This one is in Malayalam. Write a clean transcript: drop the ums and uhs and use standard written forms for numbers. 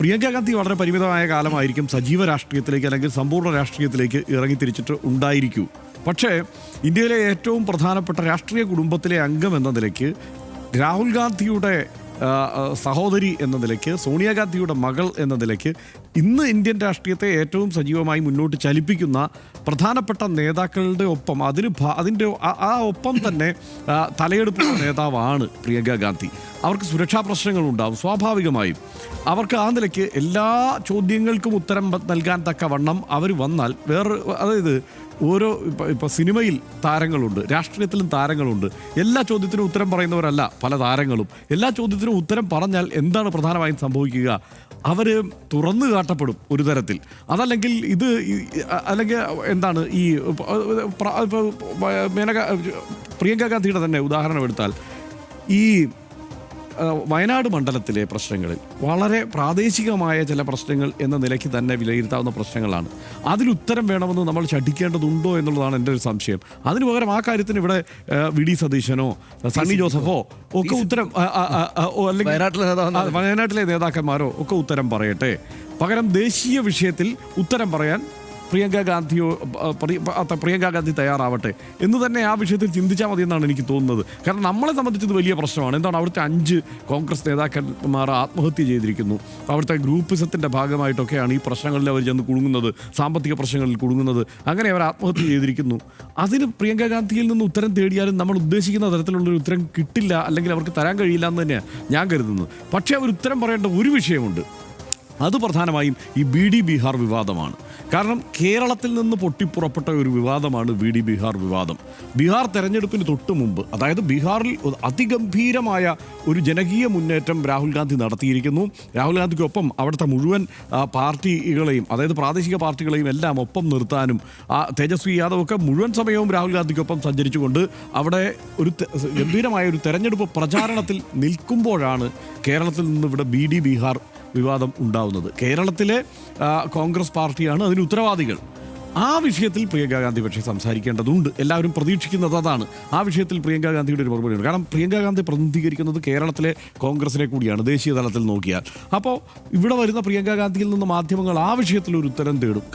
പ്രിയങ്ക ഗാന്ധി വളരെ പരിമിതമായ കാലമായിരിക്കും സജീവ രാഷ്ട്രീയത്തിലേക്ക് അല്ലെങ്കിൽ സമ്പൂർണ്ണ രാഷ്ട്രീയത്തിലേക്ക് ഇറങ്ങിത്തിരിച്ചിട്ട് ഉണ്ടായിരിക്കൂ. പക്ഷേ ഇന്ത്യയിലെ ഏറ്റവും പ്രധാനപ്പെട്ട രാഷ്ട്രീയ കുടുംബത്തിലെ അംഗം എന്ന നിലയ്ക്ക് രാഹുൽ ഗാന്ധിയുടെ സഹോദരി എന്ന നിലയ്ക്ക്, സോണിയാഗാന്ധിയുടെ മകൾ എന്ന നിലയ്ക്ക് ഇന്ന് ഇന്ത്യൻ രാഷ്ട്രീയത്തെ ഏറ്റവും സജീവമായി മുന്നോട്ട് ചലിപ്പിക്കുന്ന പ്രധാനപ്പെട്ട നേതാക്കളുടെ ഒപ്പം അതിൻ്റെ ഒപ്പം തന്നെ തലയെടുപ്പുള്ള നേതാവാണ് പ്രിയങ്ക ഗാന്ധി. അവർക്ക് സുരക്ഷാ പ്രശ്നങ്ങളുണ്ടാവും സ്വാഭാവികമായും. അവർക്ക് ആ നിലയ്ക്ക് എല്ലാ ചോദ്യങ്ങൾക്കും ഉത്തരം നൽകാൻ തക്കവണ്ണം അവർ വന്നാൽ അതായത് ഇപ്പോൾ സിനിമയിൽ താരങ്ങളുണ്ട്, രാഷ്ട്രീയത്തിലും താരങ്ങളുണ്ട്. എല്ലാ ചോദ്യത്തിനും ഉത്തരം പറയുന്നവരല്ല പല താരങ്ങളും. എല്ലാ ചോദ്യത്തിനും ഉത്തരം പറഞ്ഞാൽ എന്താണ് പ്രധാനമായും സംഭവിക്കുക? അവർ തുറന്നു കാട്ടപ്പെടും ഒരു തരത്തിൽ. അതല്ലെങ്കിൽ അല്ലെങ്കിൽ എന്താണ് ഈ പ്രിയങ്ക ഗാന്ധിയുടെ തന്നെ ഉദാഹരണം എടുത്താൽ, ഈ വയനാട് മണ്ഡലത്തിലെ പ്രശ്നങ്ങളിൽ വളരെ പ്രാദേശികമായ ചില പ്രശ്നങ്ങൾ എന്ന നിലയ്ക്ക് തന്നെ വിലയിരുത്താവുന്ന പ്രശ്നങ്ങളാണ്. അതിനുത്തരം വേണമെന്ന് നമ്മൾ ശഠിക്കേണ്ടതുണ്ടോ എന്നുള്ളതാണ് എൻ്റെ ഒരു സംശയം. അതിനു പകരം ആ കാര്യത്തിന് ഇവിടെ വി.ഡി. സതീശനോ സണ്ണി ജോസഫോ ഒക്കെ ഉത്തരം, അല്ലെങ്കിൽ വയനാട്ടിലെ നേതാക്കന്മാരോ ഒക്കെ ഉത്തരം പറയട്ടെ. പകരം ദേശീയ വിഷയത്തിൽ ഉത്തരം പറയാൻ പ്രിയങ്ക ഗാന്ധി തയ്യാറാവട്ടെ എന്ന് തന്നെ ആ വിഷയത്തിൽ ചിന്തിച്ചാൽ മതി എന്നാണ് എനിക്ക് തോന്നുന്നത്. കാരണം നമ്മളെ സംബന്ധിച്ചത് വലിയ പ്രശ്നമാണ്. എന്താണ്, അവിടുത്തെ 5 കോൺഗ്രസ് നേതാക്കന്മാർ ആത്മഹത്യ ചെയ്തിരിക്കുന്നു. അവിടുത്തെ ഗ്രൂപ്പിസത്തിൻ്റെ ഭാഗമായിട്ടൊക്കെയാണ് ഈ പ്രശ്നങ്ങളിൽ അവർ ചെന്ന് കുടുങ്ങുന്നത്, സാമ്പത്തിക പ്രശ്നങ്ങളിൽ കുടുങ്ങുന്നത്. അങ്ങനെ അവർ ആത്മഹത്യ ചെയ്തിരിക്കുന്നു. അതിന് പ്രിയങ്ക ഗാന്ധിയിൽ നിന്ന് ഉത്തരം തേടിയാലും നമ്മൾ ഉദ്ദേശിക്കുന്ന തരത്തിലുള്ളൊരു ഉത്തരം കിട്ടില്ല, അല്ലെങ്കിൽ അവർക്ക് തരാൻ കഴിയില്ല എന്ന് തന്നെയാണ് ഞാൻ കരുതുന്നത്. പക്ഷേ അവർ ഉത്തരം പറയേണ്ട ഒരു വിഷയമുണ്ട്. അത് പ്രധാനമായും ഈ ബി.ഡി. ബിഹാർ വിവാദമാണ്. കാരണം കേരളത്തിൽ നിന്ന് പൊട്ടിപ്പുറപ്പെട്ട ഒരു വിവാദമാണ് ബി.ഡി. ബിഹാർ വിവാദം. ബീഹാർ തെരഞ്ഞെടുപ്പിന് തൊട്ട് മുമ്പ്, അതായത് ബീഹാറിൽ അതിഗംഭീരമായ ഒരു ജനകീയ മുന്നേറ്റം രാഹുൽ ഗാന്ധി നടത്തിയിരിക്കുന്നു. രാഹുൽ ഗാന്ധിക്കൊപ്പം അവിടുത്തെ മുഴുവൻ പാർട്ടികളെയും, അതായത് പ്രാദേശിക പാർട്ടികളെയും എല്ലാം ഒപ്പം നിർത്താനും, തേജസ്വി യാദവ് ഒക്കെ മുഴുവൻ സമയവും രാഹുൽ ഗാന്ധിക്കൊപ്പം സഞ്ചരിച്ചുകൊണ്ട് അവിടെ ഒരു ഗംഭീരമായ ഒരു തെരഞ്ഞെടുപ്പ് പ്രചാരണത്തിൽ നിൽക്കുമ്പോഴാണ് കേരളത്തിൽ നിന്ന് ഇവിടെ ബി.ഡി. ബിഹാർ വിവാദം ഉണ്ടാവുന്നത്. കേരളത്തിലെ കോൺഗ്രസ് പാർട്ടിയാണ് അതിന് ഉത്തരവാദികൾ. ആ വിഷയത്തിൽ പ്രിയങ്ക ഗാന്ധി പക്ഷേ സംസാരിക്കേണ്ടതുണ്ട്. എല്ലാവരും പ്രതീക്ഷിക്കുന്നത് അതാണ്. ആ വിഷയത്തിൽ പ്രിയങ്ക ഗാന്ധിയുടെ ഒരു മറുപടിയുണ്ട്. കാരണം പ്രിയങ്ക ഗാന്ധി പ്രതിനിധീകരിക്കുന്നത് കേരളത്തിലെ കോൺഗ്രസിനെ കൂടിയാണ് ദേശീയ തലത്തിൽ നോക്കിയാൽ. അപ്പോൾ ഇവിടെ വരുന്ന പ്രിയങ്ക ഗാന്ധിയിൽ നിന്ന് മാധ്യമങ്ങൾ ആ വിഷയത്തിൽ ഒരു ഉത്തരം തേടും.